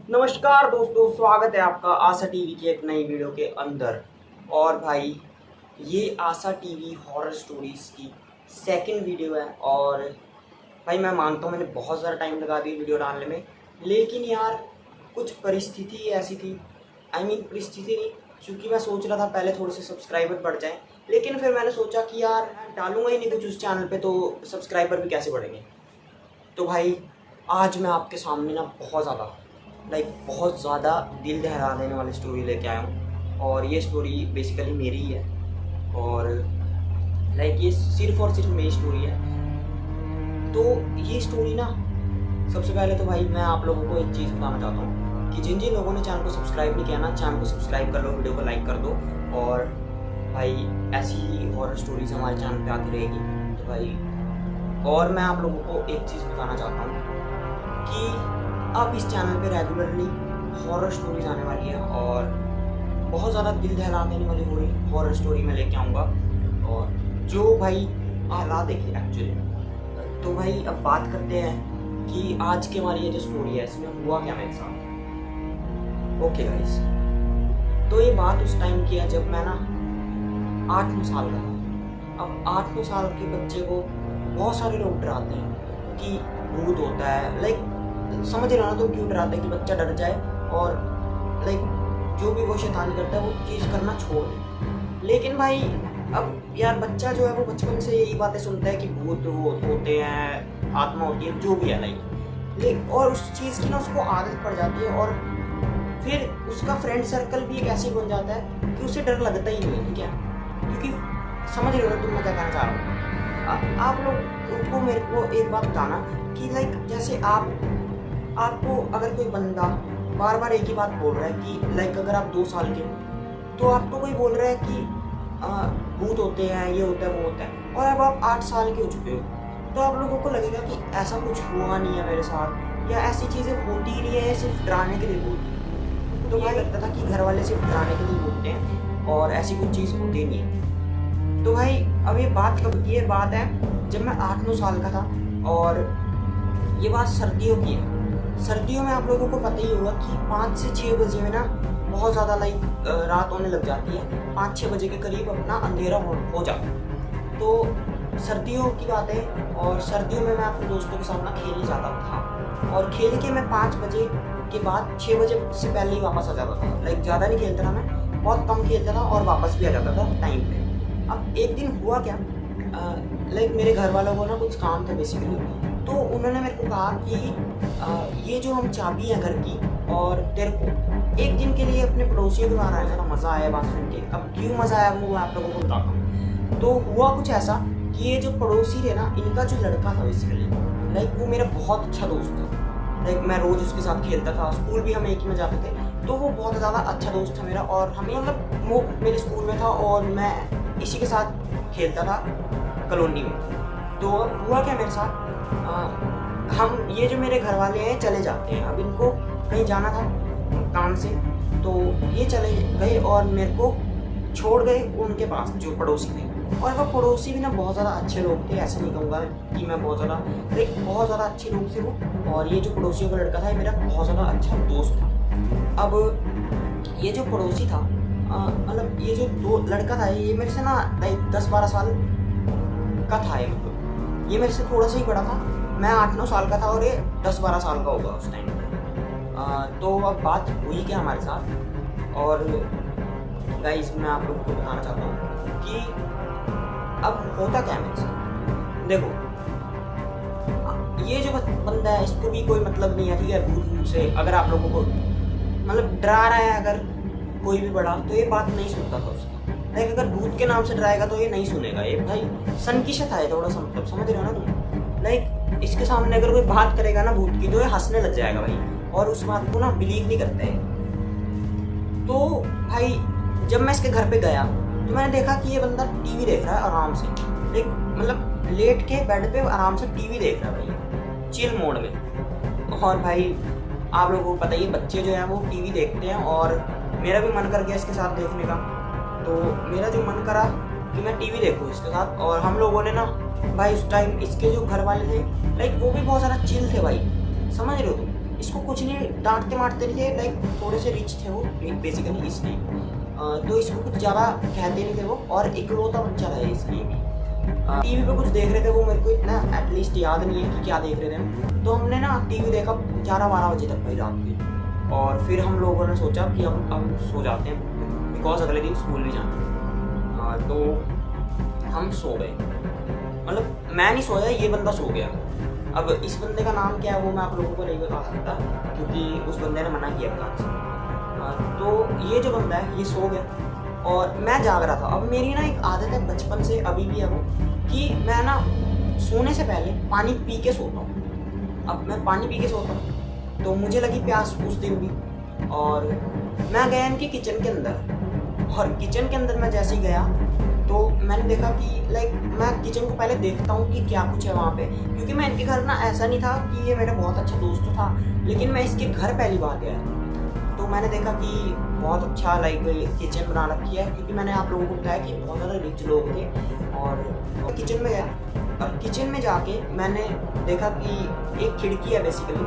नमस्कार दोस्तों, स्वागत है आपका आशा टीवी की एक नई वीडियो के अंदर। और भाई, ये आशा टीवी हॉरर स्टोरीज़ की सेकंड वीडियो है। और भाई मैं मानता हूँ मैंने बहुत ज़्यादा टाइम लगा दिया वीडियो डालने में, लेकिन यार कुछ परिस्थिति ऐसी थी। परिस्थिति नहीं, क्योंकि मैं सोच रहा था पहले थोड़े से सब्सक्राइबर बढ़ जाएँ, लेकिन फिर मैंने सोचा कि यार डालूंगा ही नहीं कुछ उस चैनल पे तो सब्सक्राइबर भी कैसे बढ़ेंगे। तो भाई आज मैं आपके सामने ना बहुत ज़्यादा दिल दहला देने वाली स्टोरी लेके आया हूँ। और ये स्टोरी बेसिकली मेरी ही है, और ये सिर्फ़ और सिर्फ मेरी स्टोरी है। तो ये स्टोरी ना, सबसे पहले तो भाई मैं आप लोगों को एक चीज़ बताना चाहता हूँ कि जिन जिन लोगों ने चैनल को सब्सक्राइब नहीं किया ना, चैनल को सब्सक्राइब कर लो, वीडियो को लाइक कर दो। और भाई ऐसी ही हॉरर स्टोरीज हमारे चैनल पे आती रहेगी। तो भाई, और मैं आप लोगों को एक चीज़ बताना चाहता हूँ कि अब इस चैनल पे रेगुलरली हॉरर स्टोरीज आने वाली है, और बहुत ज़्यादा दिल दहला देने वाली हॉरर स्टोरी मैं लेके आऊँगा, और जो भाई आहला देखे एक्चुअली। तो भाई अब बात करते हैं कि आज की हमारी ये जो स्टोरी है इसमें हुआ क्या मेरे साथ। ओके गाइस, तो ये बात उस टाइम की है जब मैं ना 8-9 साल का था। अब 8-9 साल के बच्चे को बहुत सारे लोग डराते हैं कि भूत होता है। समझ रहे हो ना तुम क्यों डराते हैं कि बच्चा डर जाए और जो भी वो शैतानी करता है वो चीज़ करना छोड़ दे। लेकिन भाई अब यार बच्चा जो है वो बचपन से यही बातें सुनता है कि भूत होते हैं, आत्मा होती है, जो भी है और उस चीज़ की ना उसको आदत पड़ जाती है, और फिर उसका फ्रेंड सर्कल भी एक ऐसे बन जाता है कि उसे डर लगता ही नहीं है। ठीक है, क्योंकि समझ रहे हो ना तुम मैं क्या कहना चाह रहा हूँ। आप लोग को मेरे को एक बात बताना कि जैसे आपको अगर कोई बंदा बार बार एक ही बात बोल रहा है कि अगर आप 2 साल के हो तो आपको कोई बोल रहा है कि भूत होते हैं, ये होता है, वो होता है, और अब आप 8 साल के हो चुके हो, तो आप लोगों को लगेगा कि ऐसा कुछ हुआ नहीं है मेरे साथ, या ऐसी चीज़ें होती ही नहीं है, सिर्फ डराने के लिए बोलते हैं। तो मुझे लगता था कि घर वाले सिर्फ डराने के लिए बोलते हैं और ऐसी कुछ चीज़ होती नहीं है। तो भाई अब ये बात कब की है? बात है जब मैं 8-9 साल का था, और ये बात सर्दियों की है। सर्दियों में आप लोगों को पता ही होगा कि 5 से 6 बजे में ना बहुत ज़्यादा रात होने लग जाती है। 5-6 बजे के करीब अपना अंधेरा हो जाता है। तो सर्दियों की बात है, और सर्दियों में मैं अपने दोस्तों के साथ ना खेलने जाता था, और खेल के मैं 5 बजे के बाद 6 बजे से पहले ही वापस आ जाता था। ज़्यादा नहीं खेलता था मैं, बहुत कम खेलता था, और वापस भी आ जाता था टाइम पे। अब एक दिन हुआ क्या, मेरे घर वालों को ना कुछ काम था बेसिकली, तो उन्होंने मेरे को कहा कि ये जो हम चाबी है घर की, और तेरे को एक दिन के लिए अपने पड़ोसियों के बाहर आया। ज़रा मज़ा आया बात सुन के। अब क्यों मज़ा आया वो मैं आप लोगों को बताता हूँ। तो हुआ कुछ ऐसा कि ये जो पड़ोसी थे ना, इनका जो लड़का था बेसिकली वो मेरा बहुत अच्छा दोस्त था। मैं रोज़ उसके साथ खेलता था, स्कूल भी हम एक ही में जाते थे, तो वो बहुत ज़्यादा अच्छा दोस्त था मेरा। और हमें वो मेरे स्कूल में था और मैं इसी के साथ खेलता था कॉलोनी में। तो अब हुआ क्या मेरे साथ, हम ये जो मेरे घर वाले हैं चले जाते हैं। अब इनको कहीं जाना था काम से, तो ये चले गए और मेरे को छोड़ गए उनके पास जो पड़ोसी थे। और वो पड़ोसी भी ना बहुत ज़्यादा अच्छे लोग थे, ऐसे नहीं कहूँगा कि मैं बहुत ज़्यादा अच्छे लोग थे वो। और ये जो पड़ोसियों का लड़का था ये मेरा बहुत ज़्यादा अच्छा दोस्त था। अब ये जो पड़ोसी था, ये जो लड़का था, ये मेरे से ना 10-12 साल का था। ये मेरे से थोड़ा सा ही बड़ा था। मैं 8-9 साल का था और ये 10-12 साल का होगा उस टाइम पे। तो अब बात हुई क्या हमारे साथ, और गाइस मैं आप लोगों को बताना चाहता हूँ कि अब होता क्या है मेरे साथ। देखो, ये जो बंदा है इसको भी कोई मतलब नहीं है, ठीक है, भूत से अगर आप लोगों को डरा रहा है अगर कोई भी बड़ा, तो ये बात नहीं सुनता था उसकी। अगर भूत के नाम से डराएगा तो ये नहीं सुनेगा। ये भाई सनकीशा था, थोड़ा सा समझ रहे हो ना तुम। इसके सामने अगर कोई बात करेगा ना भूत की, तो ये हंसने लग जाएगा भाई, और उस बात को ना बिलीव नहीं करता है। तो भाई जब मैं इसके घर पे गया तो मैंने देखा कि ये बंदा टीवी देख रहा है आराम से, लेट के बेड पे आराम से टीवी देख रहा है भाई, चिल मोड में। और भाई आप लोगों को पता ही है बच्चे जो हैं वो टीवी देखते हैं, और मेरा भी मन कर गया इसके साथ देखने का। तो मेरा जो मन करा कि मैं टीवी देखूँ इसके साथ, और हम लोगों ने ना भाई उस टाइम इसके जो घर वाले थे वो भी बहुत ज़्यादा चिल थे भाई, समझ रहे हो तुम। इसको कुछ नहीं डांटते मारते नहीं थे, लाइक थोड़े से रिच थे वो बेसिकली इसलिए, तो इसको कुछ ज़्यादा कहते नहीं थे वो, और इकलौता बच्चा था इसलिए भी। टीवी पे कुछ देख रहे थे, वो मेरे को इतना एटलीस्ट याद नहीं है कि क्या देख रहे थे हम। तो हमने ना टीवी देखा 11-12 बजे तक भाई रात के, और फिर हम लोगों ने सोचा कि हम सो जाते हैं बिकॉज अगले दिन स्कूल भी जाना है। तो हम सो गए, मतलब मैं नहीं सोया, ये बंदा सो गया। अब इस बंदे का नाम क्या है वो मैं आप लोगों को नहीं बता सकता क्योंकि उस बंदे ने मना किया था। तो ये जो बंदा है ये सो गया और मैं जाग रहा था। अब मेरी ना एक आदत है बचपन से, अभी भी है वो, कि मैं ना सोने से पहले पानी पी के सोता हूँ। अब मैं पानी पी के सोता हूँ तो मुझे लगी प्यास उस दिन भी, और मैं गया इनके किचन के अंदर, और किचन के अंदर मैं जैसे ही गया तो मैंने देखा कि लाइक मैं किचन को पहले देखता हूँ कि क्या कुछ है वहाँ पे, क्योंकि मैं इनके घर ना ऐसा नहीं था कि ये मेरा बहुत अच्छा दोस्त था, लेकिन मैं इसके घर पहली बार गया तो मैंने देखा कि बहुत अच्छा लाइक किचन बना रखी है, क्योंकि मैंने आप लोगों को बताया कि बहुत ज़्यादा रिच लोग थे। और किचन में गया और किचन में जाके मैंने देखा कि एक खिड़की है बेसिकली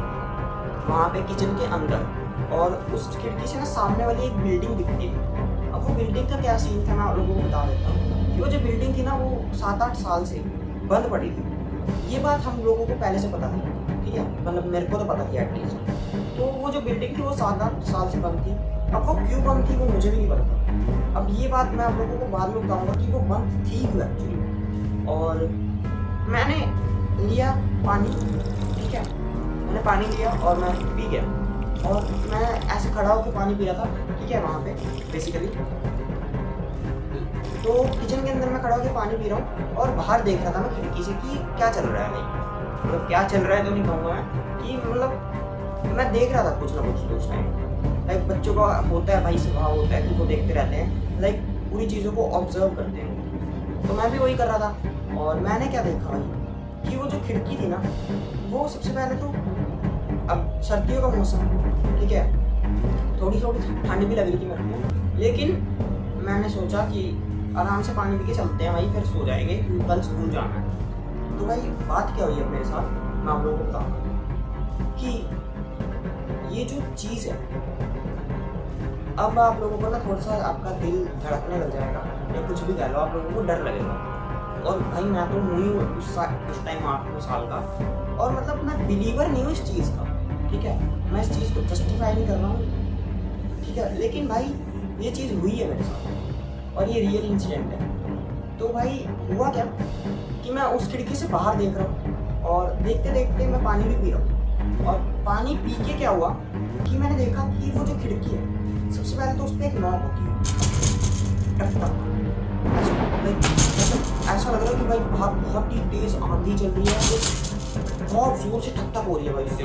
वहाँ पे किचन के अंदर, और उस खिड़की से ना सामने वाली एक बिल्डिंग दिखती थी। अब वो बिल्डिंग का क्या सीन था मैं आप लोगों को बता देता हूँ कि वो जो बिल्डिंग थी ना वो 7-8 साल से बंद पड़ी थी। ये बात हम लोगों को पहले से पता थी, ठीक है, मतलब मेरे को तो पता थी एटलीस्ट। तो वो जो बिल्डिंग थी वो 7-8 साल से बंद थी। अब वो क्यों बंद थी वो मुझे भी नहीं पता। अब ये बात मैं आप लोगों को बाद में बताऊँगा कि वो बंद थी क्यों एक्चुअली। और मैंने लिया पानी, ठीक है, मैंने पानी लिया और मैं पी गया, और मैं ऐसे खड़ा होकर पानी पी रहा था, ठीक है, वहाँ पे बेसिकली। तो किचन के अंदर मैं खड़ा होकर पानी पी रहा हूँ और बाहर देख रहा था मैं खिड़की से कि क्या चल रहा है, नहीं मतलब क्या चल रहा है तो नहीं कहूँगा मैं, कि मतलब मैं देख रहा था कुछ ना कुछ उस टाइम। लाइक बच्चों का होता है भाई, स्वभाव होता है कि वो देखते रहते हैं, लाइक पूरी चीज़ों को ऑब्जर्व करते हैं। तो मैं भी वही कर रहा था, और मैंने क्या देखा भाई कि वो जो खिड़की थी ना वो सबसे पहले तो, अब सर्दियों का मौसम, ठीक है, थोड़ी थोड़ी ठंड भी लग रही थी मेरे को, लेकिन मैंने सोचा कि आराम से पानी पी के चलते हैं भाई, फिर सो जाएंगे क्योंकि कल स्कूल जाना है। तो भाई बात क्या हुई है मेरे साथ, मैं आप लोगों को बताऊँ कि ये जो चीज़ है, अब आप लोगों को ना थोड़ा सा आपका दिल धड़कने लग जाएगा या कुछ भी कह लो, आप लोगों को डर लगेगा। और भाई मैं तो हुई हूँ उस टाइम 8-9 साल का, और मतलब मैं बिलीवर नहीं हूँ इस चीज़ का, ठीक है, मैं इस चीज़ को जस्टिफाई नहीं कर रहा हूँ, ठीक है, लेकिन भाई ये चीज़ हुई है मेरे साथ और ये रियल इंसिडेंट है। तो भाई हुआ क्या कि मैं उस खिड़की से बाहर देख रहा हूँ और देखते देखते मैं पानी भी पी रहा हूँ, और पानी पी के क्या हुआ कि मैंने देखा कि वो जो खिड़की है सबसे पहले तो उस पर एक नॉक होती है, टक टक, ऐसा लग रहा है कि भाई बाहर बहुत ही तेज आंधी चल रही है, बहुत जोर से ठक ठक हो रही है भाई उससे,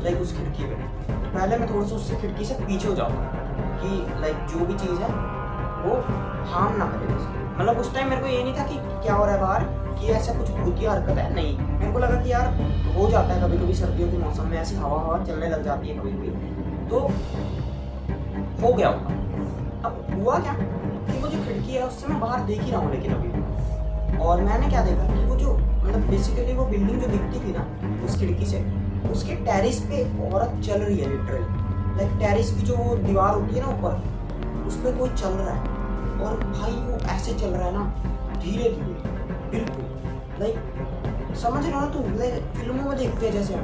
लाइक उस खिड़की पे। तो पहले मैं थोड़ा सा उससे खिड़की से पीछे हो जाता कि लाइक जो भी चीज़ है वो हार्म ना करे उसके, मतलब उस टाइम मेरे को ये नहीं था कि क्या हो रहा है बाहर, कि ऐसा कुछ भूतिया हरकत है, नहीं, मेरे को लगा कि यार हो जाता है कभी कभी सर्दियों के मौसम में ऐसी हवा चलने लग जाती है कभी कभी, तो हो गया होगा। अब हुआ क्या कि वो जो खिड़की है उससे मैं बाहर देख ही रहा हूँ, लेकिन अभी, और मैंने क्या देखा कि वो जो मतलब बेसिकली वो बिल्डिंग जो दिखती थी ना उस खिड़की से, उसके टेरिस पे एक औरत चल रही है लिटरली, लाइक टेरिस की जो दीवार होती है ना ऊपर, उस पर कोई चल रहा है, और भाई वो ऐसे चल रहा है ना धीरे धीरे, बिल्कुल लाइक समझ रहे हो ना तुम, लाइक फिल्मों में देखते हैं जैसे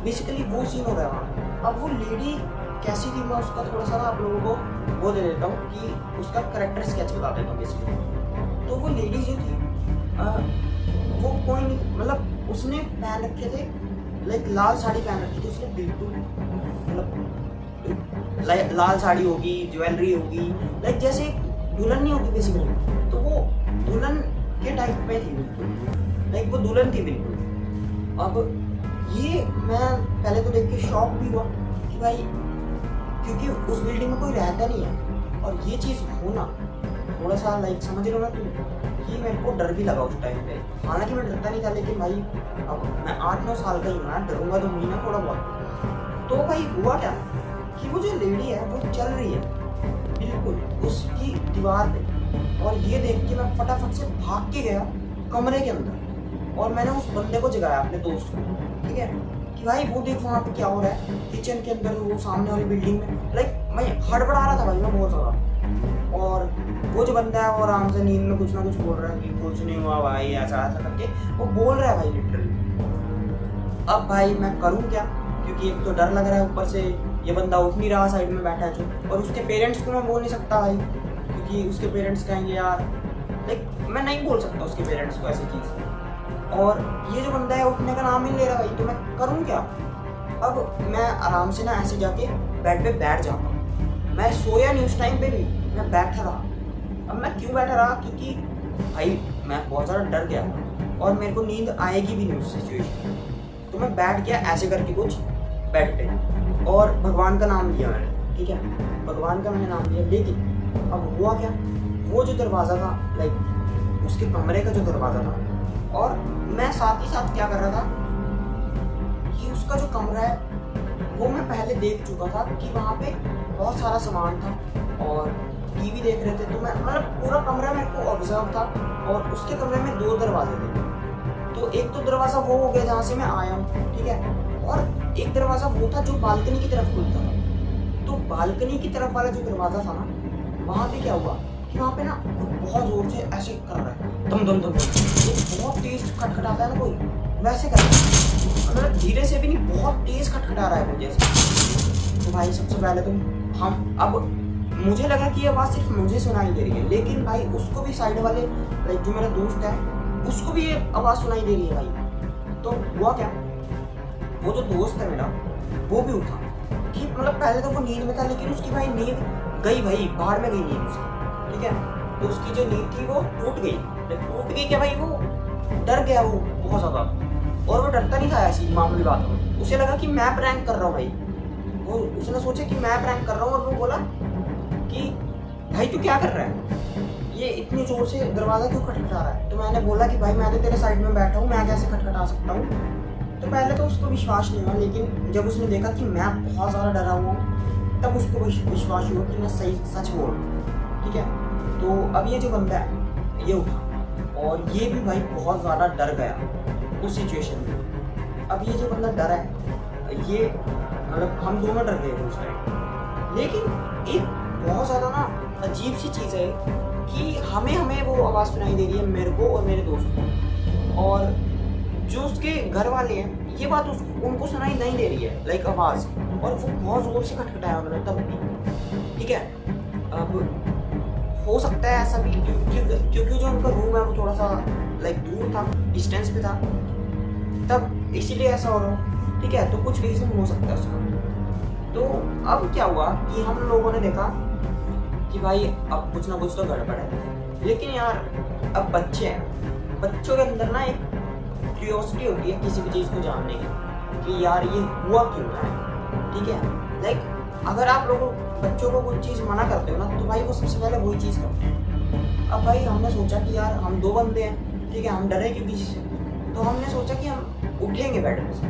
बेसिकली वो सीन हो रहा है वहाँ। अब वो लेडी कैसी थी मैं उसका थोड़ा सा ना आप लोगों को वो दे देता हूँ कि उसका करेक्टर स्केच बता देता हूँ बेसिकली। तो वो लेडी जो थी वो कोई नहीं, मतलब उसने पहन रखे थे लाइक लाल साड़ी पहन रखी थी उसने, बिल्कुल मतलब लाल साड़ी होगी, ज्वेलरी होगी, लाइक जैसे दुल्हन नहीं होगी बेसिकली, तो वो दुल्हन के टाइप में थी बिल्कुल, लाइक वो दुल्हन थी बिल्कुल। अब ये मैं पहले तो देख के शॉक भी हुआ कि भाई, क्योंकि उस बिल्डिंग में कोई रहता नहीं है, और ये चीज़ होना थोड़ा सा लाइक समझ रहे हो ना तुम, कि मेरे को डर भी लगा उस टाइम पे। हालांकि मैं डरता नहीं था, लेकिन भाई अब मैं 8-9 साल का ही हूँ ना, डरूंगा तो नहीं ना थोड़ा बहुत। तो भाई हुआ क्या कि वो जो लेडी है वो चल रही है बिल्कुल उसकी दीवार पे, और ये देख के मैं फटाफट से भाग के गया कमरे के अंदर, और मैंने उस बंदे को जगाया अपने दोस्त को, ठीक है, कि कि भाई वो देख वहाँ पे क्या हो रहा है किचन के अंदर, वो सामने वाली बिल्डिंग में। लाइक मैं हड़बड़ा रहा था भाई मैं बहुत ज़्यादा। और वो जो बंदा है वो आराम से नींद में कुछ ना कुछ बोल रहा है कि कुछ नहीं हुआ भाई, ऐसा ऐसा करके वो बोल रहा है भाई लिटरली। अब भाई मैं करूँ क्या, क्योंकि एक तो डर लग रहा है, ऊपर से ये बंदा उठ नहीं रहा साइड में बैठा है जो, और उसके पेरेंट्स को मैं बोल नहीं सकता भाई, क्योंकि उसके पेरेंट्स कहेंगे यार, लाइक मैं नहीं बोल सकता उसके पेरेंट्स को ऐसी चीज़। और ये जो बंदा है उठने का नाम ही नहीं ले रहा भाई, तो मैं करूँ क्या। अब मैं आराम से ना ऐसे जाके बेड पे बैठ जाता हूँ। मैं सोया नहीं उस टाइम पे भी, मैं बैठा रहा। अब मैं क्यों बैठा रहा, क्योंकि भाई मैं बहुत ज़्यादा डर गया और मेरे को नींद आएगी भी नहीं उस सिचुएशन में। तो मैं बैठ गया ऐसे करके कुछ बेड पे, और भगवान का नाम लिया मैंने, ठीक है, भगवान का मैंने नाम लिया। लेकिन अब हुआ क्या, वो जो दरवाज़ा था, लाइक उसके कमरे का जो दरवाज़ा था, और मैं साथ ही साथ क्या कर रहा था कि उसका जो कमरा है वो मैं पहले देख चुका था कि वहाँ पे बहुत सारा सामान था और टीवी देख रहे थे। तो मैं मतलब पूरा कमरा मेरे को ऑब्जर्व था, और उसके कमरे में 2 दरवाजे थे। तो एक तो दरवाज़ा वो हो गया जहाँ से मैं आया हूँ, ठीक है, और एक दरवाज़ा वो था जो बालकनी की तरफ खुलता था। तो बालकनी की तरफ वाला जो दरवाज़ा था ना, वहाँ पे क्या हुआ कि वहाँ पे ना बहुत ज़ोर से ऐसे कर रहा है, दम दम दम दम, तो बहुत तेज खटखटाता है ना कोई, वैसे कर रहा है, मतलब धीरे से भी नहीं, बहुत तेज खटखटा रहा है मुझे ऐसे। तो भाई सबसे पहले तो हम, अब मुझे लगा कि ये आवाज़ सिर्फ मुझे सुनाई दे रही है, लेकिन भाई उसको भी साइड वाले, लाइक जो मेरा दोस्त है उसको भी ये आवाज़ सुनाई दे रही है भाई। तो हुआ क्या, वो जो दोस्त है मेरा वो भी उठा, कि मतलब पहले तो वो नींद में था, लेकिन उसकी भाई नींद गई भाई, बाहर में गई नींद उसकी, ठीक है। तो उसकी जो नींद थी वो टूट गई। टूट गई क्या भाई, वो डर गया वो बहुत ज़्यादा, और वो डरता नहीं था ऐसी मामूली बातों में। उसे लगा कि मैं प्रैंक कर रहा हूँ भाई, वो उसने सोचा कि मैं प्रैंक कर रहा हूँ, और वो बोला कि भाई तू क्या कर रहा है, ये इतनी जोर से दरवाज़ा क्यों खटखटा रहा है। तो मैंने बोला कि भाई मैं तो तेरे साइड में बैठा हूँ, मैं कैसे खटखटा सकता हूँ। तो पहले तो उसको विश्वास नहीं हुआ, लेकिन जब उसने देखा कि मैं बहुत ज़्यादा डरा हुआ हूँ, तब उसको विश्वास हुआ कि मैं सही सच बोल रहा हूँ, ठीक है। तो अब ये जो बंदा है ये उठा, और ये भी भाई बहुत ज़्यादा डर गया उस सिचुएशन में। अब ये जो बंदा डरा है, ये मतलब हम दोनों डर गए थे उस टाइम। लेकिन एक बहुत ज़्यादा ना अजीब सी चीज़ है कि हमें वो आवाज़ सुनाई दे रही है, मेरे को और मेरे दोस्त को, और जो उसके घर वाले हैं ये बात उनको सुनाई नहीं दे रही है, लाइक आवाज़, और वो बहुत ज़ोर से खटखटाया उन्होंने तब भी, ठीक है। अब हो सकता है ऐसा भी क्योंकि जो उनका रूम है वो थोड़ा सा लाइक दूर था, डिस्टेंस पे था, तब इसीलिए ऐसा हो रहा, ठीक है। तो कुछ रीज़न हो सकता है उसका। तो अब क्या हुआ कि हम लोगों ने देखा कि भाई अब कुछ ना कुछ तो गड़बड़ है, लेकिन यार अब बच्चे हैं, बच्चों के अंदर ना एक क्यूरियोसिटी होती है किसी भी चीज़ को जानने की कि यार ये हुआ क्यों है, ठीक है। लाइक अगर आप लोगों बच्चों को कोई चीज़ मना करते हो ना, तो भाई वो सबसे पहले वही चीज़ करते हैं। अब भाई हमने सोचा कि यार हम 2 बंदे हैं, ठीक है, हम डरे क्यों किसी से, तो हमने सोचा कि हम उठेंगे बेड पे से,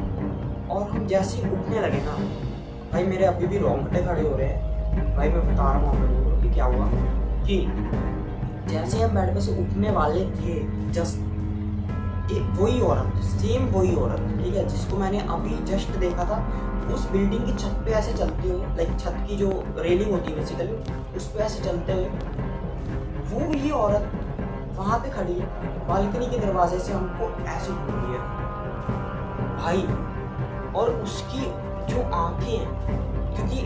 और हम जैसे ही उठने लगे ना भाई, मेरे अभी भी रोंगटे खड़े हो रहे हैं भाई। मैं बता रहा हूँ आप लोगों को कि क्या हुआ कि जैसे हम बेड पे से उठने वाले थे, जस्ट वही औरत, सेम वही औरत, ठीक है, जिसको मैंने अभी जस्ट देखा था उस बिल्डिंग की छत पे ऐसे चलते हुए, लाइक छत की जो रेलिंग होती है बेसिकली, उस पे ऐसे चलते हुए, वो ये औरत वहाँ पे खड़ी है, बालकनी के दरवाजे से हमको ऐसे घूम रही है भाई। और उसकी जो आंखें हैं, क्योंकि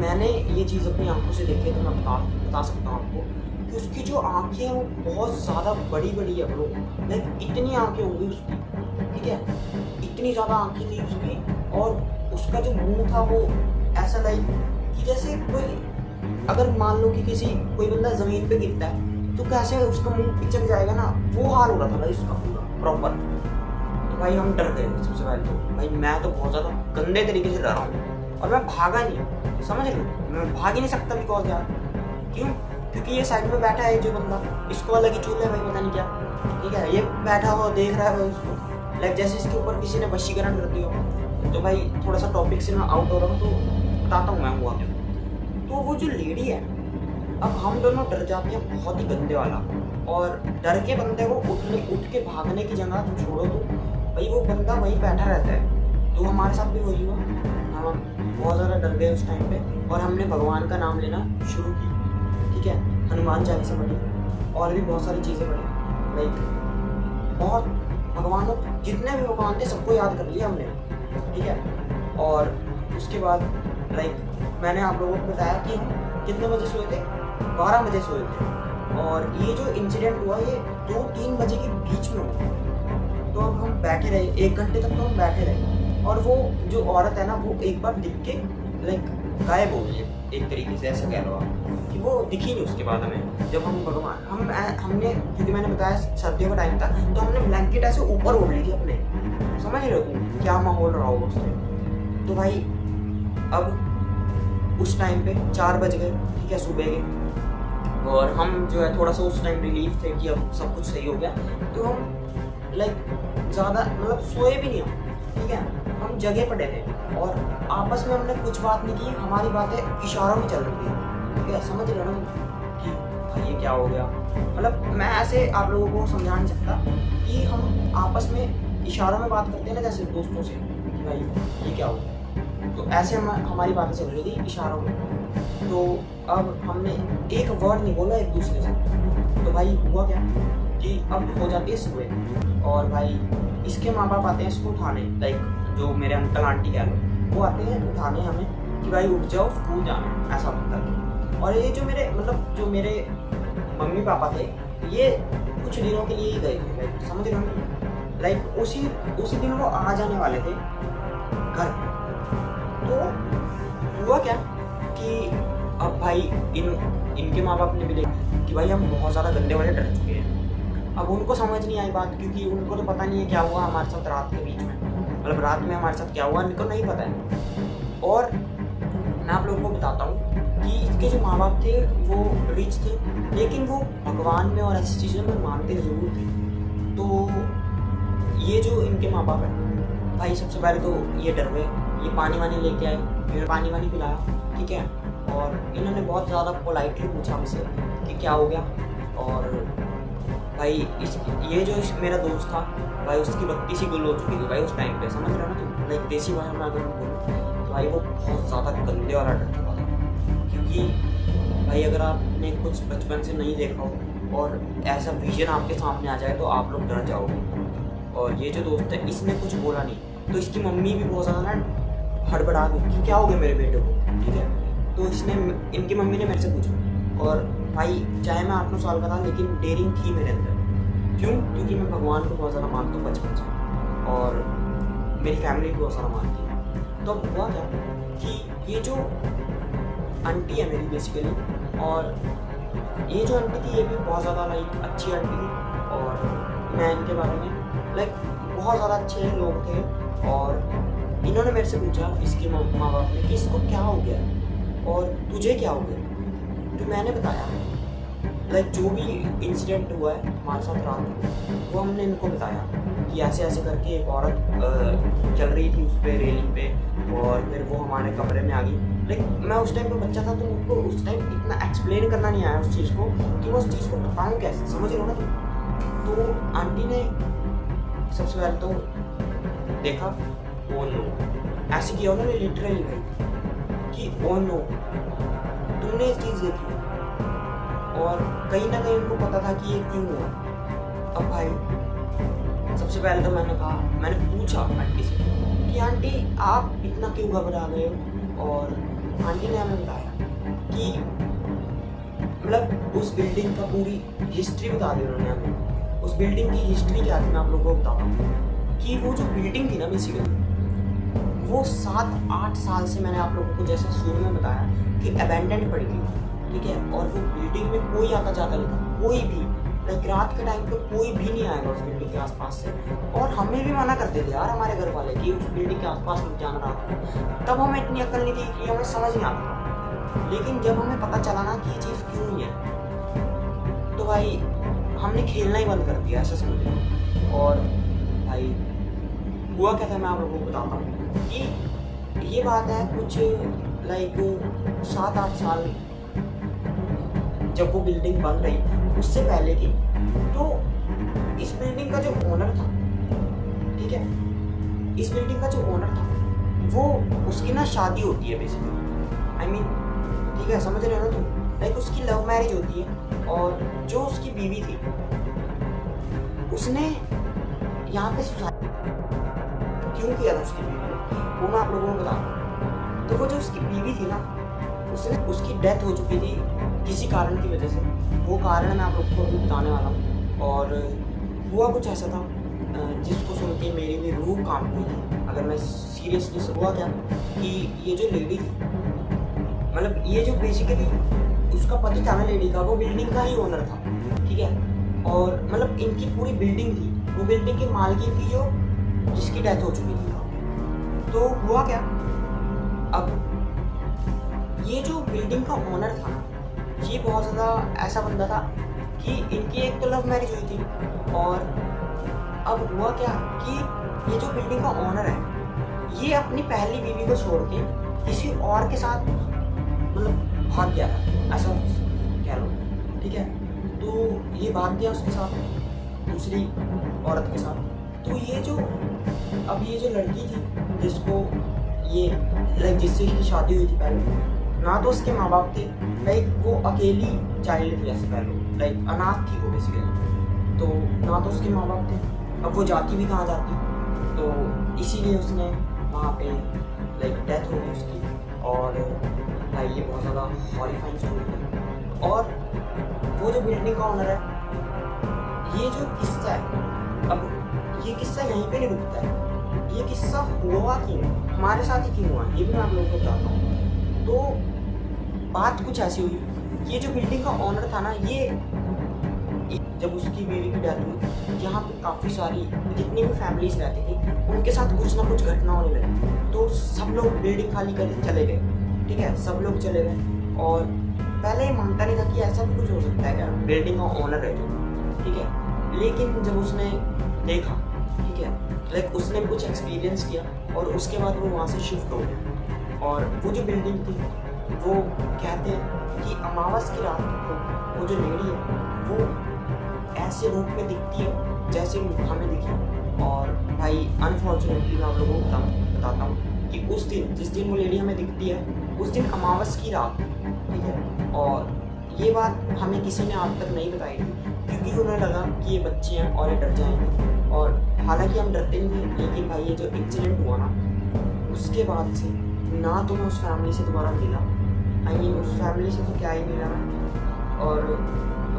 मैंने ये चीज़ अपनी आंखों से देखी है, तो मैं बता सकता हूँ आपको कि उसकी जो आंखें हैं वो बहुत ज़्यादा बड़ी बड़ी है ब्रो, लाइक इतनी आंखें होंगी उसकी, ठीक है, इतनी ज़्यादा आंखें थी उसकी। और उसका जो मुंह था वो ऐसा लाइक कि जैसे कोई, अगर मान लो कि कोई बंदा ज़मीन पे गिरता है तो कैसे उसका मुंह पिचक जाएगा ना, वो हाल हो रहा था भाई उसका पूरा प्रॉपर। तो भाई हम डर गए सबसे पहले तो भाई, मैं तो बहुत ज़्यादा गंदे तरीके से डरा हूँ, और मैं भागा नहीं, समझ रहे हो, मैं भाग ही नहीं सकता बिकॉज यार, क्यों, क्योंकि ये साइड में बैठा है जो बंदा, इसको अलग ही चूल है भाई, पता नहीं क्या, ठीक है, ये बैठा हुआ देख रहा है भाई उसको, लाइक जैसे इसके ऊपर किसी ने वशीकरण कर दिया हो। तो भाई थोड़ा सा टॉपिक से मैं आउट हो रहा हूँ, तो बताता हूँ मैं हुआ क्या। तो वो जो लेडी है, अब हम दोनों डर जाते हैं बहुत ही गंदे वाला, और डर के बंदे को उठ के भागने की जगह तुम छोड़ो, तो भाई वो बंदा वहीं बैठा रहता है, तो हमारे साथ भी वही हुआ, हम बहुत ज़्यादा डर गए उस टाइम पे और हमने भगवान का नाम लेना शुरू की, ठीक है। हनुमान चालीसा पढ़ी और भी बहुत सारी चीज़ें पढ़ी, लाइक बहुत भगवानों जितने भी भगवान थे सबको याद कर लिया हमने, ठीक है। और उसके बाद लाइक मैंने आप लोगों को बताया कि हम कितने बजे सोए थे, 12 बजे सोए थे। और ये जो इंसिडेंट हुआ ये 2-3 बजे के बीच में हुआ। तो अब हम बैठे रहे 1 घंटे तक, तो हम बैठे रहे और वो जो औरत है ना वो एक बार दिख के लाइक गायब हो गई है, एक तरीके से ऐसा कह लो आप कि वो दिखी नहीं। उसके बाद हमें जब हम भगवान हमने क्योंकि मैंने बताया सर्दियों का टाइम था तो हमने ब्लैंकेट ऐसे ऊपर ओढ़ ली थी अपने, समझ रहे हो तुम क्या माहौल रहा होगा उस टाइम। तो भाई अब उस टाइम पे 4 बज गए, ठीक है, सुबह के। और हम जो है थोड़ा सा उस टाइम रिलीफ थे कि अब सब कुछ सही हो गया। तो हम लाइक ज़्यादा मतलब सोए भी नहीं हम, ठीक है, हम जगह पड़े थे और आपस में हमने कुछ बात नहीं की, हमारी बातें इशारों में चल रही थी, ठीक है, समझ रहे हो ना कि भाई ये क्या हो गया। मतलब मैं ऐसे आप लोगों को समझा नहीं सकता कि हम आपस में इशारों में बात करते हैं ना, जैसे दोस्तों से कि भाई ये क्या हो गया। तो ऐसे हमारी बातें चल रही थी इशारों में। तो अब हमने एक वर्ड नहीं बोला एक दूसरे से। तो भाई हुआ क्या कि अब हो जाती है सुबह और भाई इसके माँ बाप आते हैं इसको उठाने, लाइक जो मेरे अंकल आंटी कह लो, वो आते हैं उठाने हमें कि भाई उठ जाओ स्कूल जाना है, ऐसा करके। और ये जो मेरे मतलब जो मेरे मम्मी पापा थे ये कुछ दिनों के लिए ही गए थे, लाइक समझ रहे हो, लाइक उसी दिन वो आ जाने वाले थे घर। तो हुआ क्या कि अब भाई इनके माँ बाप ने भी देखा कि भाई हम बहुत ज़्यादा गंदे वाले डर चुके हैं। अब उनको समझ नहीं आई बात, क्योंकि उनको तो पता नहीं है क्या हुआ हमारे साथ रात के बीच में, मतलब रात में हमारे साथ क्या हुआ इनको नहीं पता है। और मैं आप लोगों को बताता हूँ कि इसके जो माँ बाप थे वो रिच थे, लेकिन वो भगवान में और ऐसी चीज़ों में मानते ज़रूर थे। तो ये जो इनके माँ बाप हैं भाई, सबसे पहले तो ये डर गए, ये पानी वानी लेके आए, फिर पानी वानी पिलाया, ठीक है। और इन्होंने बहुत ज़्यादा पोलाइटली पूछा मुझसे कि क्या हो गया। और भाई ये जो मेरा दोस्त था भाई उसकी बत्ती सी गुल हो चुकी थी भाई उस टाइम पे, समझ रहे हो ना तुम, लाइक देसी भाषा में अगर मैं बोलूँ तो भाई वो बहुत ज़्यादा गंदे वाला डर चुका था। क्योंकि भाई अगर आपने कुछ बचपन से नहीं देखा हो और ऐसा विजन आपके सामने आ जाए तो आप लोग डर जाओगे। और ये जो दोस्त है इसने कुछ बोला नहीं, तो इसकी मम्मी भी बहुत ज़्यादा ना हड़बड़ा गई कि क्या हो गया मेरे बेटे को, ठीक है। तो इसने इनकी मम्मी ने मेरे से पूछा। और भाई चाहे मैं 8-9 साल का था लेकिन डेयरिंग थी मेरे अंदर। क्यों? क्योंकि मैं भगवान को बहुत ज़्यादा मानता हूँ बचपन से और मेरी फैमिली भी बहुत ज़्यादा मानती है। तो अब हुआ क्या कि ये जो आंटी है मेरी बेसिकली, और ये जो आंटी थी ये भी बहुत ज़्यादा लाइक अच्छी आंटी थी। और मैं इनके बारे में लाइक बहुत ज़्यादा अच्छे लोग थे। और इन्होंने मेरे से पूछा इसके माँ बाप ने कि इसको क्या हो गया और तुझे क्या हो गया। तो मैंने बताया लाइक जो भी इंसिडेंट हुआ है हमारे साथ रात को, वो हमने इनको बताया कि ऐसे ऐसे करके एक औरत चल रही थी उस पर रेलिंग पे और फिर वो हमारे कमरे में आ गई। लाइक मैं उस टाइम पे बच्चा था तो उनको उस टाइम इतना एक्सप्लेन करना नहीं आया उस चीज़ को कि मैं उस चीज़ को बताऊँ कैसे, समझ रहे हो ना तुम। तो आंटी ने सबसे पहले तो देखा ओ नो, ऐसे किया उन्होंने लिटरली भाई कि ओ नो तुमने ये चीज़ देखी। और कहीं ना कहीं उनको पता था कि ये क्यों हुआ। अब भाई सबसे पहले तो मैंने पूछा आंटी से कि आंटी आप इतना क्यों घबरा गए हो। और आंटी ने हमें बताया कि मतलब उस बिल्डिंग का पूरी हिस्ट्री बता दी उन्होंने हमें। उस बिल्डिंग की हिस्ट्री क्या थी मैं आप लोगों को बताता हूँ कि वो जो बिल्डिंग थी ना बेसिकली वो 7-8 साल से, मैंने आप लोगों को जैसा शुरू में बताया कि अबैंडन पड़ी थी, ठीक है। और वो बिल्डिंग में कोई आता जाता नहीं था, कोई भी, लाइक रात के टाइम पे कोई भी नहीं आएगा उस बिल्डिंग के आसपास से। और हमें भी मना करते थे यार हमारे घर वाले कि उस बिल्डिंग के आसपास मत जाना रात को। तब हमें इतनी अक्ल नहीं थी कि हमें समझ नहीं आता था। लेकिन जब हमें पता चला ना कि ये चीज़ क्यों हुई है तो भाई हमने खेलना ही बंद कर दिया, ऐसा समझ। और भाई हुआ क्या था मैं आप लोगों को बताता हूँ कि ये बात है कुछ लाइक 7-8 साल जब वो बिल्डिंग बन रही उससे पहले की। तो इस बिल्डिंग का जो ओनर था, ठीक है, इस बिल्डिंग का जो ओनर था वो उसकी ना शादी होती है बेसिकली, आई मीन ठीक है समझ रहे हो ना तुम, लाइक उसकी लव मैरिज होती है और जो उसकी बीवी थी उसने यहाँ पे सुसाइड क्यों किया था उसकी बीवी ने वो मैं आप लोगों को बताऊँ। तो वो जो उसकी बीवी थी ना उसकी डेथ हो चुकी थी किसी कारण की वजह से, वो कारण मैं आप लोग को अभी बताने वाला हूँ। और हुआ कुछ ऐसा था जिसको सुन के मेरी भी रूह कांप गई थी। अगर मैं सीरियसली से हुआ क्या कि ये जो लेडी थी, मतलब ये जो बेसिकली उसका पति था ना लेडी का, वो बिल्डिंग का ही ओनर था, ठीक है। और मतलब इनकी पूरी बिल्डिंग थी, वो बिल्डिंग की मालकिन थी जो जिसकी डेथ हो चुकी थी। तो हुआ क्या, अब ये जो बिल्डिंग का ओनर था ये बहुत ज़्यादा ऐसा बंदा था कि इनकी एक तो लव मैरिज हुई थी, और अब हुआ क्या कि ये जो बिल्डिंग का ओनर है ये अपनी पहली बीवी को छोड़ के किसी और के साथ मतलब भाग गया था, ऐसा कह लो, ठीक है। तो ये भाग गया उसके साथ दूसरी औरत के साथ। तो ये जो लड़की थी जिसको ये लाइक जिससे इसकी शादी हुई थी पहले, ना तो उसके माँ बाप थे, लाइक वो अकेली चाइल्ड थी ऐसे कह लो, लाइक अनाथ थी वो बेसिकली। तो ना तो उसके माँ बाप थे, अब वो जाती भी कहाँ जाती, तो इसीलिए उसने वहाँ पे लाइक डेथ हो गई उसकी। और भाई ये बहुत ज़्यादा हॉरिफाइंग स्टोरी है। और वो जो बिल्डिंग का ओनर है, ये जो किस्सा है, अब ये किस्सा यहीं पे नहीं रुकता है, ये किस्सा हुआ क्यों, हमारे साथ ही क्यों हुआ, ये भी मैं आप लोगों को बताता हूँ। तो बात कुछ ऐसी हुई, ये जो बिल्डिंग का ओनर था ना, ये जब उसकी बीवी की डेथ हुई, यहाँ पे काफ़ी सारी जितनी भी फैमिलीज रहती थी उनके साथ कुछ ना कुछ घटना होने लगी। तो सब लोग बिल्डिंग खाली करके चले गए, ठीक है, सब लोग चले गए। और पहले ये मानता नहीं था कि ऐसा भी कुछ हो सकता है क्या, बिल्डिंग का ओनर है जो, ठीक है। लेकिन जब उसने देखा, ठीक है, लाइक उसने कुछ एक्सपीरियंस किया और उसके बाद वो वहाँ से शिफ्ट हो गया। और वो जो बिल्डिंग थी वो कहते हैं कि अमावस की रात को वो जो लेडी है वो ऐसे रूप में दिखती है जैसे हमें दिखी। और भाई अनफॉर्चुनेटली मैं आप लोगों को बताता हूँ कि उस दिन जिस दिन वो लेडी हमें दिखती है उस दिन अमावस की रात, ठीक है। और ये बात हमें किसी ने आज तक नहीं बताई थी क्योंकि उन्हें लगा कि ये बच्चे हैं और ये डर जाएंगे। और हालांकि हम डरते नहीं थे, लेकिन भाई ये जो इंसिडेंट हुआ ना उसके बाद से ना तो मैं उस फैमिली से दोबारा मिला, आई मीन उस फैमिली से तो क्या ही मिला मैं। और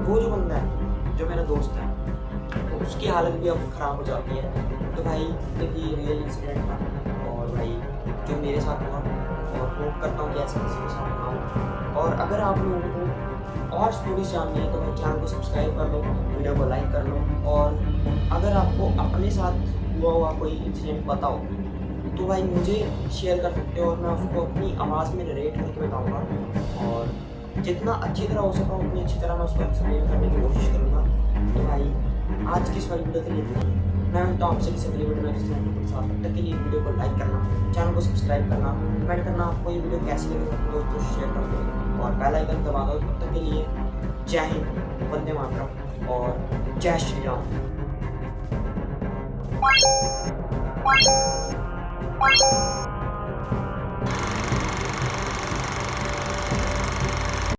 वो जो बंदा है जो मेरा दोस्त है तो उसकी हालत भी अब ख़राब हो जाती है। तो भाई देखिए रियल इंसिडेंट था और भाई जो मेरे साथ हुआ, और होप करता हूँ कि ऐसे किसी के साथ ना हो। और अगर आप लोगों को और स्टोरीज जाननी है तो भाई चैनल को सब्सक्राइब कर लो, वीडियो को लाइक कर लो। और अगर आपको अपने साथ हुआ कोई इंसिडेंट पता हो तो भाई मुझे शेयर कर सकते हो और मैं उसको अपनी आवाज़ में नरेट करके बताऊँगा। और जितना अच्छी तरह हो सका उतनी अच्छी तरह मैं उसको एक्सप्लेन करने की कोशिश करूँगा। तो भाई आज की इस वाली वीडियो के लिए इतना ही। मैं मिलता हूँ आपसे किसी अगली वीडियो में किसी के साथ। तब तक के लिए वीडियो को लाइक करना, चैनल को सब्सक्राइब करना, कमेंट करना आपको ये वीडियो कैसी लगी अपने दोस्तों से शेयर कर दो और बेल आइकन दबा दो। तब तक के लिए जय हिंद, वंदे मातरम और जय श्री राम।